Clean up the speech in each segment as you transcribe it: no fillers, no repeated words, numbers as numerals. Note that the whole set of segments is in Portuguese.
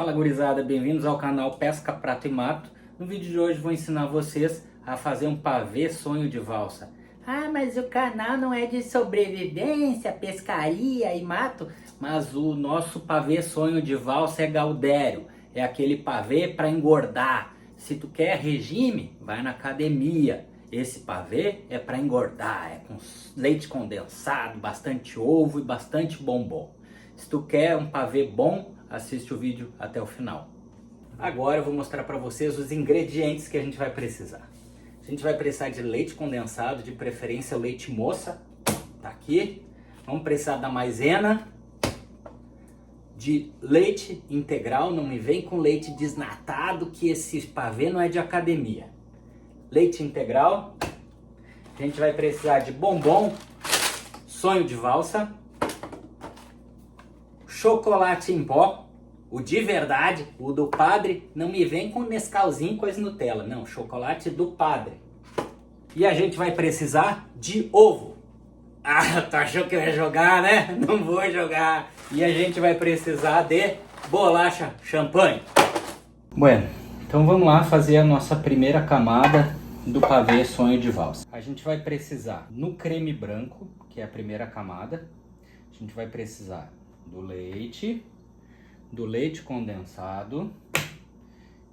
Fala gurizada, bem-vindos ao canal Pesca, Prato e Mato. No vídeo de hoje vou ensinar vocês a fazer um pavê sonho de valsa. Ah, mas o canal não é de sobrevivência, pescaria e mato. Mas o nosso pavê sonho de valsa é Galdério. É aquele pavê para engordar. Se tu quer regime, vai na academia. Esse pavê é para engordar, é com leite condensado, bastante ovo e bastante bombom. Se tu quer um pavê bom, assiste o vídeo até o final. Agora eu vou mostrar para vocês os ingredientes que a gente vai precisar. A gente vai precisar de leite condensado, de preferência leite moça, tá aqui. Vamos precisar da maisena, de leite integral, não me vem com leite desnatado que esse pavê não é de academia. Leite integral, a gente vai precisar de bombom, sonho de valsa, chocolate em pó, o de verdade, o do padre, não me vem com Nescauzinho com as Nutella, não, chocolate do padre. E a gente vai precisar de ovo. Ah, tu achou que eu ia jogar, né? Não vou jogar. E a gente vai precisar de bolacha champanhe. Bueno, então vamos lá fazer a nossa primeira camada do pavê sonho de valsa. A gente vai precisar no creme branco, que é a primeira camada. A gente vai precisar do leite condensado,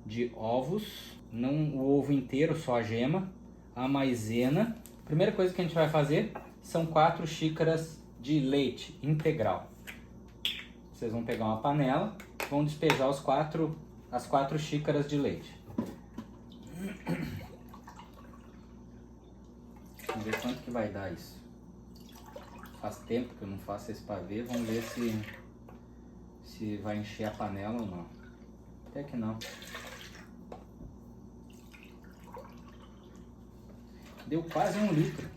de ovos, não o ovo inteiro, só a gema, a maisena. A primeira coisa que a gente vai fazer são 4 xícaras de leite integral. Vocês vão pegar uma panela, vão despejar as 4 xícaras de leite. Vamos ver quanto que vai dar isso. Faz tempo que eu não faço esse pavê, vamos ver se vai encher a panela ou não. Até que não. Deu quase 1 litro.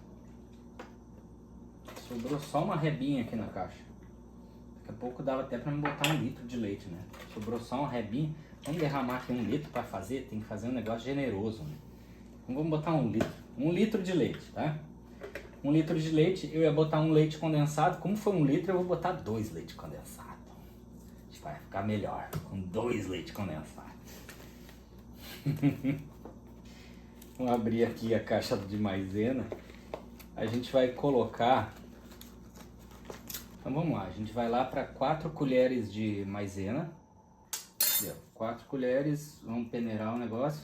Sobrou só uma rebinha aqui na caixa. Daqui a pouco dava até pra me botar 1 litro de leite, né? Sobrou só uma rebinha. Vamos derramar aqui 1 litro pra fazer? Tem que fazer um negócio generoso, né? Então vamos botar 1 litro. 1 litro de leite, tá? 1 litro de leite, eu ia botar um leite condensado. Como foi 1 litro, eu vou botar 2 leite condensado. Vai ficar melhor com 2 leite condensado. Vamos abrir aqui a caixa de maisena. A gente vai colocar. Então vamos lá, a gente vai lá para 4 colheres de maisena. 4 colheres, vamos peneirar o negócio.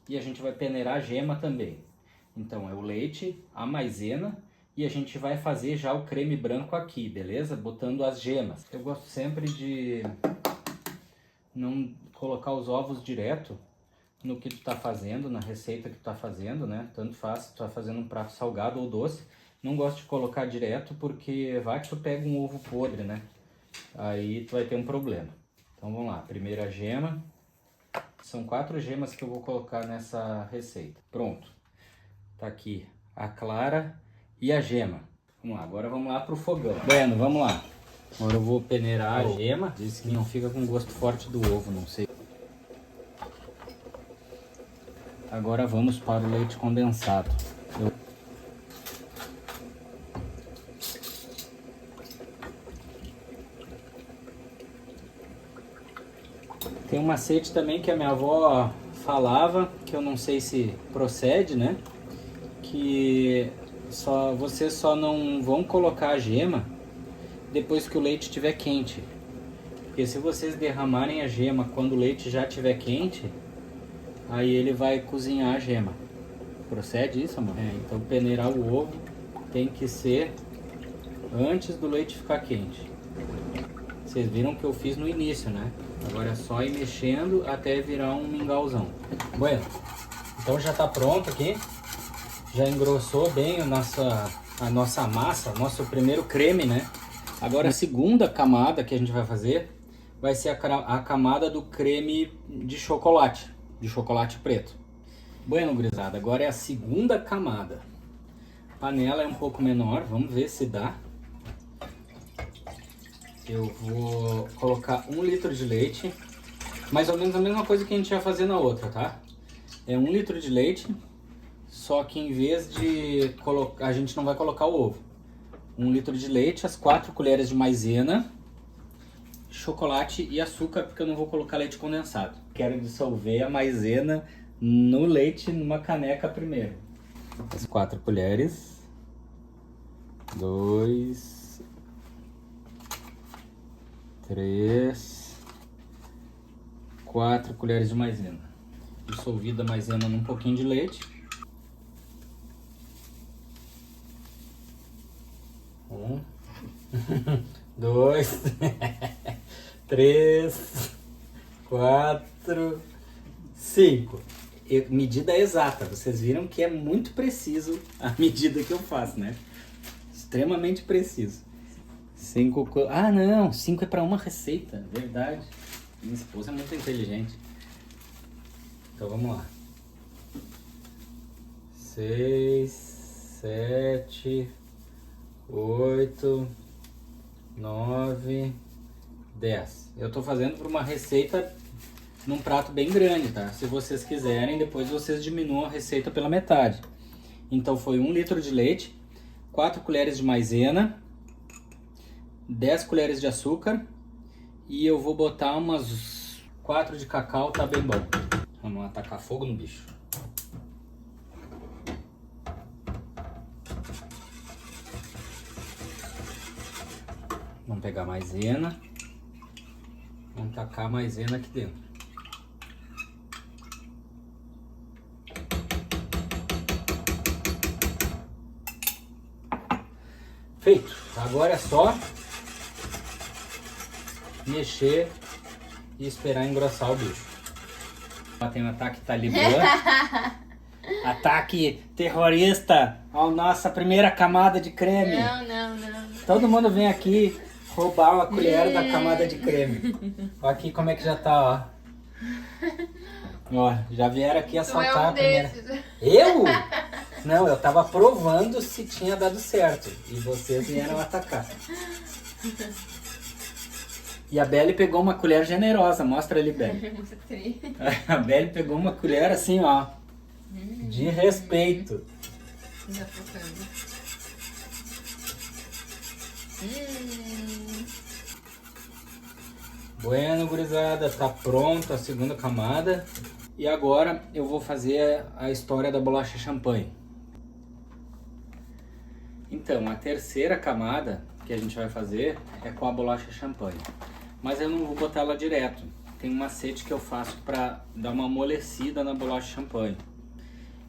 E a gente vai peneirar a gema também. Então é o leite, a maisena. E a gente vai fazer já o creme branco aqui, beleza? Botando as gemas. Eu gosto sempre de não colocar os ovos direto no que tu tá fazendo, na receita que tu tá fazendo, né? Tanto faz se tu tá fazendo um prato salgado ou doce. Não gosto de colocar direto porque vai que tu pega um ovo podre, né? Aí tu vai ter um problema. Então vamos lá, primeira gema. São 4 gemas que eu vou colocar nessa receita. Pronto. Tá aqui a clara e a gema. Vamos lá, agora vamos lá pro fogão. Bueno, vamos lá. Agora eu vou peneirar a gema. Diz que não fica com gosto forte do ovo, não sei. Agora vamos para o leite condensado. Tem um macete também que a minha avó falava, que eu não sei se procede, né? Que vocês só não vão colocar a gema depois que o leite estiver quente. Porque se vocês derramarem a gema quando o leite já estiver quente, aí ele vai cozinhar a gema. Procede isso, amor? Então peneirar o ovo tem que ser antes do leite ficar quente. Vocês viram que eu fiz no início, né? Agora é só ir mexendo até virar um mingauzão. Bueno, então já tá pronto aqui. Já engrossou bem a nossa massa, nosso primeiro creme, né? Agora a segunda camada que a gente vai fazer vai ser a camada do creme de chocolate preto. Bueno, gurizada, agora é a segunda camada. A panela é um pouco menor, vamos ver se dá. Eu vou colocar 1 litro de leite, mais ou menos a mesma coisa que a gente ia fazer na outra, tá? É 1 litro de leite. Só que em vez de colocar, a gente não vai colocar o ovo. 1 litro de leite, as 4 colheres de maisena, chocolate e açúcar, porque eu não vou colocar leite condensado. Quero dissolver a maisena no leite numa caneca primeiro. As 4 colheres. 2, 3, 4 colheres de maisena. Dissolvida a maisena num pouquinho de leite. 1, 2, 3, 4, 5. Medida exata. Vocês viram que é muito preciso a medida que eu faço, né? Extremamente preciso. 5. Ah, não. 5 é para uma receita. Verdade. Minha esposa é muito inteligente. Então vamos lá. 6, 7, 8, 9, 10. Eu tô fazendo para uma receita num prato bem grande, tá? Se vocês quiserem, depois vocês diminuam a receita pela metade. Então foi 1 litro de leite, 4 colheres de maisena, 10 colheres de açúcar e eu vou botar umas 4 de cacau, tá bem bom. Vamos lá, tacar fogo no bicho. Vamos pegar a maisena. Vamos tacar a maisena aqui dentro. Feito. Agora é só mexer e esperar engrossar o bicho. Tem um ataque talibã. Ataque terrorista à nossa primeira camada de creme. Não. Todo mundo vem aqui roubar uma colher da camada de creme. Olha aqui como é que já tá, ó. Ó, já vieram aqui assaltar a primeira. Eu? Não, eu tava provando se tinha dado certo. E vocês vieram atacar. E a Belle pegou uma colher generosa. Mostra ali, Belle. A Belle pegou uma colher assim, ó. De respeito. Já focando. Bueno, gurizada, tá pronta a segunda camada. E agora eu vou fazer a história da bolacha champanhe. Então, a terceira camada que a gente vai fazer é com a bolacha champanhe. Mas eu não vou botar ela direto. Tem um macete que eu faço para dar uma amolecida na bolacha champanhe.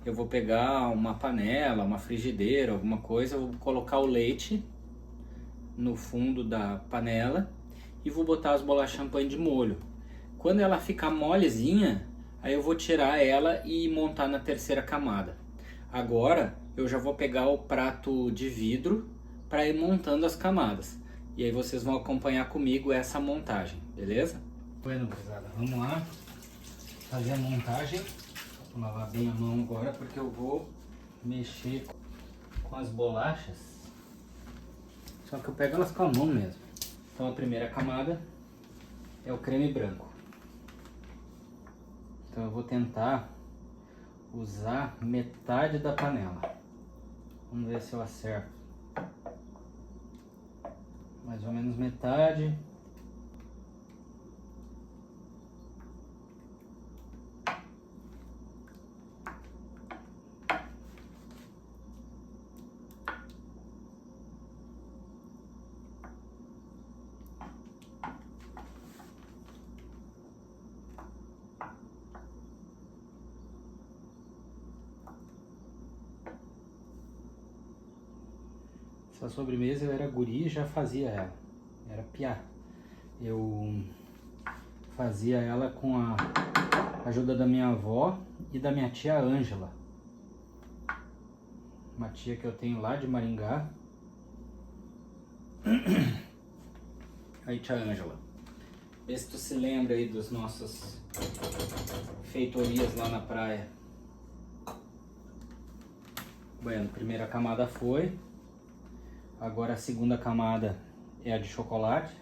Eu vou pegar uma panela, uma frigideira, alguma coisa, eu vou colocar o leite no fundo da panela e vou botar as bolachas champanhe de molho. Quando ela ficar molezinha, aí eu vou tirar ela e montar na terceira camada. Agora eu já vou pegar o prato de vidro para ir montando as camadas. E aí vocês vão acompanhar comigo essa montagem, beleza? Bueno, gurizada, vamos lá fazer a montagem. Vou lavar bem a mão agora porque eu vou mexer com as bolachas. Só que eu pego elas com a mão mesmo. Então a primeira camada é o creme branco. Então eu vou tentar usar metade da panela. Vamos ver se eu acerto. Mais ou menos metade. Essa sobremesa eu era guri e já fazia ela. Era piá. Eu fazia ela com a ajuda da minha avó e da minha tia Ângela. Uma tia que eu tenho lá de Maringá. Aí, tia Ângela, vê se tu se lembra aí dos nossos feitorias lá na praia. Bueno, primeira camada foi. Agora a segunda camada é a de chocolate.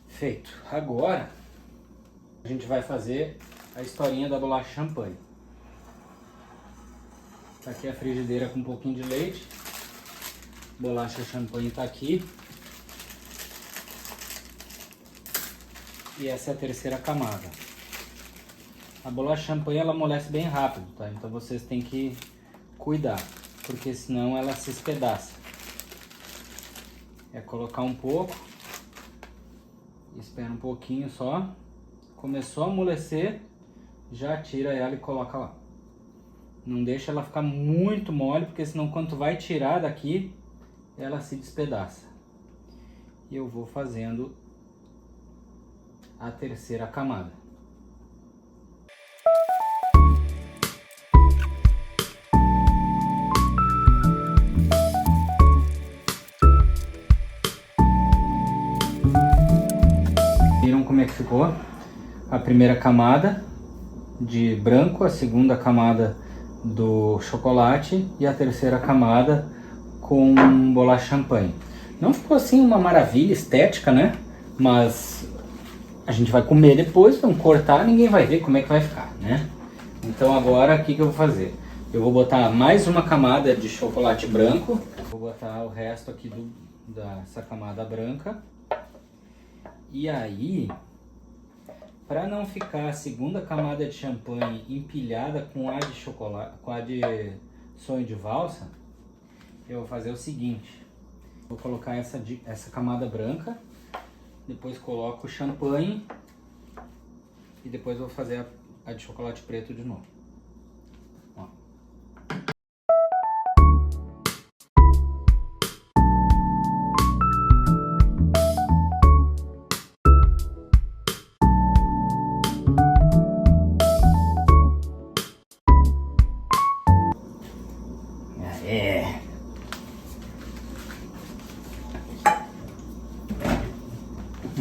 Feito. Agora a gente vai fazer a historinha da bolacha champanhe. Tá aqui a frigideira com um pouquinho de leite. Bolacha champanhe tá aqui. E essa é a terceira camada. A bolacha champanhe ela amolece bem rápido, tá? Então vocês têm que cuidar, porque senão ela se espedaça. É colocar um pouco, espera um pouquinho só. Começou a amolecer, já tira ela e coloca lá. Não deixa ela ficar muito mole, porque senão quando vai tirar daqui, ela se despedaça. E eu vou fazendo a terceira camada. Viram como é que ficou? A primeira camada de branco, a segunda camada do chocolate e a terceira camada com bolacha champanhe. Não ficou assim uma maravilha estética, né? Mas a gente vai comer depois, vamos cortar, ninguém vai ver como é que vai ficar, né? Então agora o que eu vou fazer? Eu vou botar mais uma camada de chocolate branco. Vou botar o resto aqui dessa camada branca. E aí, para não ficar a segunda camada de champanhe empilhada com a de chocolate, com a de sonho de valsa, eu vou fazer o seguinte. Vou colocar essa camada branca, depois coloco o champanhe e depois vou fazer a de chocolate preto de novo. Ó.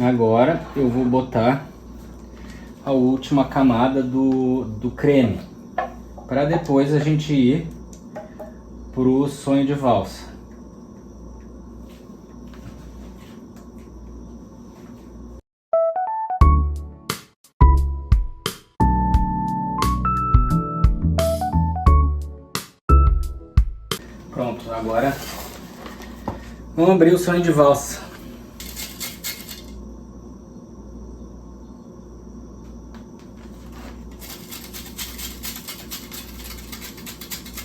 Agora eu vou botar a última camada do creme, para depois a gente ir pro sonho de valsa. Pronto, agora vamos abrir o sonho de valsa.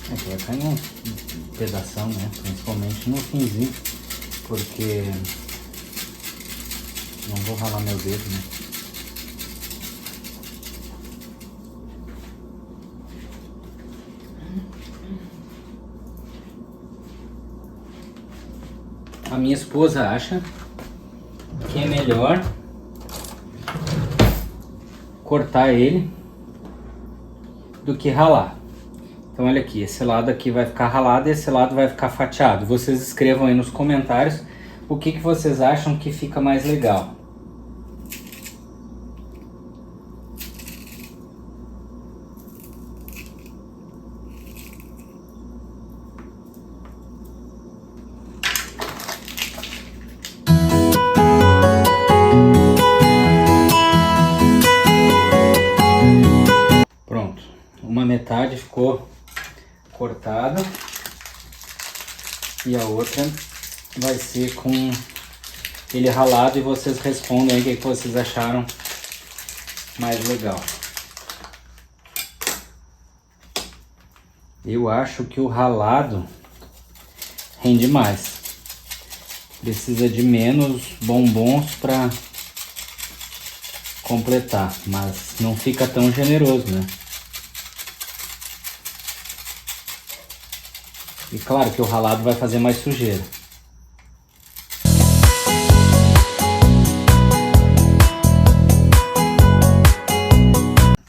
Aqui vai cair um pedação, né? Principalmente no finzinho, porque não vou ralar meu dedo, né? A minha esposa acha que é melhor cortar ele do que ralar. Então olha aqui, esse lado aqui vai ficar ralado e esse lado vai ficar fatiado. Vocês escrevam aí nos comentários o que vocês acham que fica mais legal. Pronto, uma metade ficou cortada e a outra vai ser com ele ralado, e vocês respondem aí o que vocês acharam mais legal. Eu acho que o ralado rende mais, precisa de menos bombons para completar, mas não fica tão generoso, né? E claro que o ralado vai fazer mais sujeira.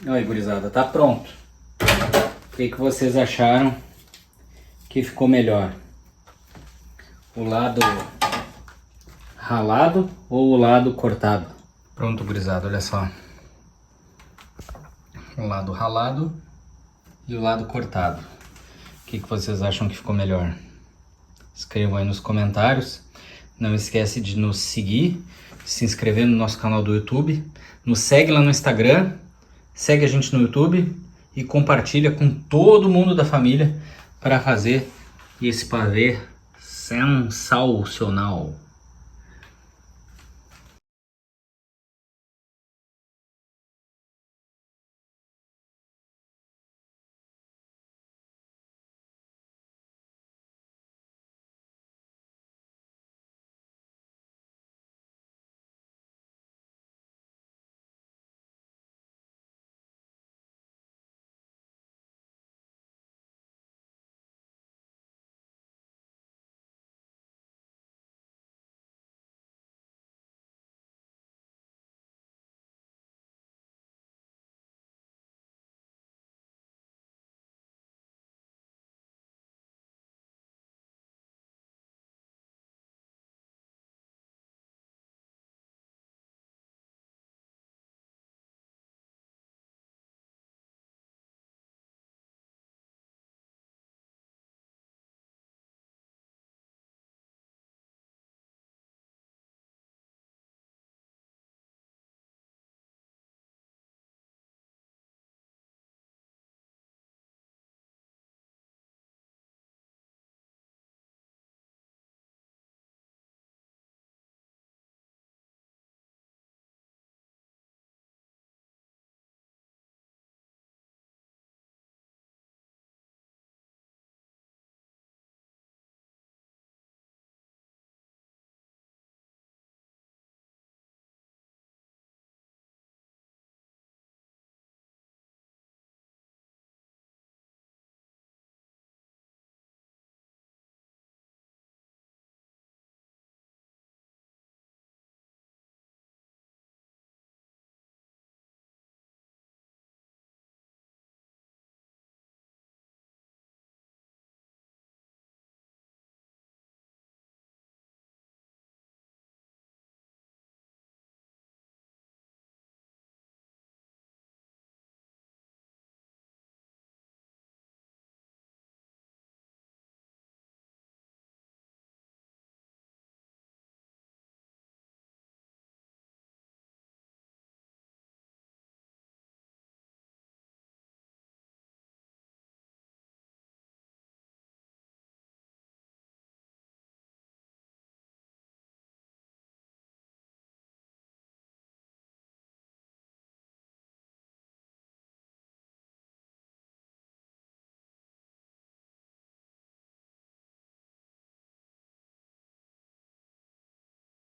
Aí, gurizada, tá pronto. O que vocês acharam que ficou melhor? O lado ralado ou o lado cortado? Pronto, gurizada, olha só. O lado ralado e o lado cortado. O que vocês acham que ficou melhor? Escrevam aí nos comentários. Não esquece de nos seguir, se inscrever no nosso canal do YouTube. Nos segue lá no Instagram, segue a gente no YouTube e compartilha com todo mundo da família para fazer esse pavê sensacional.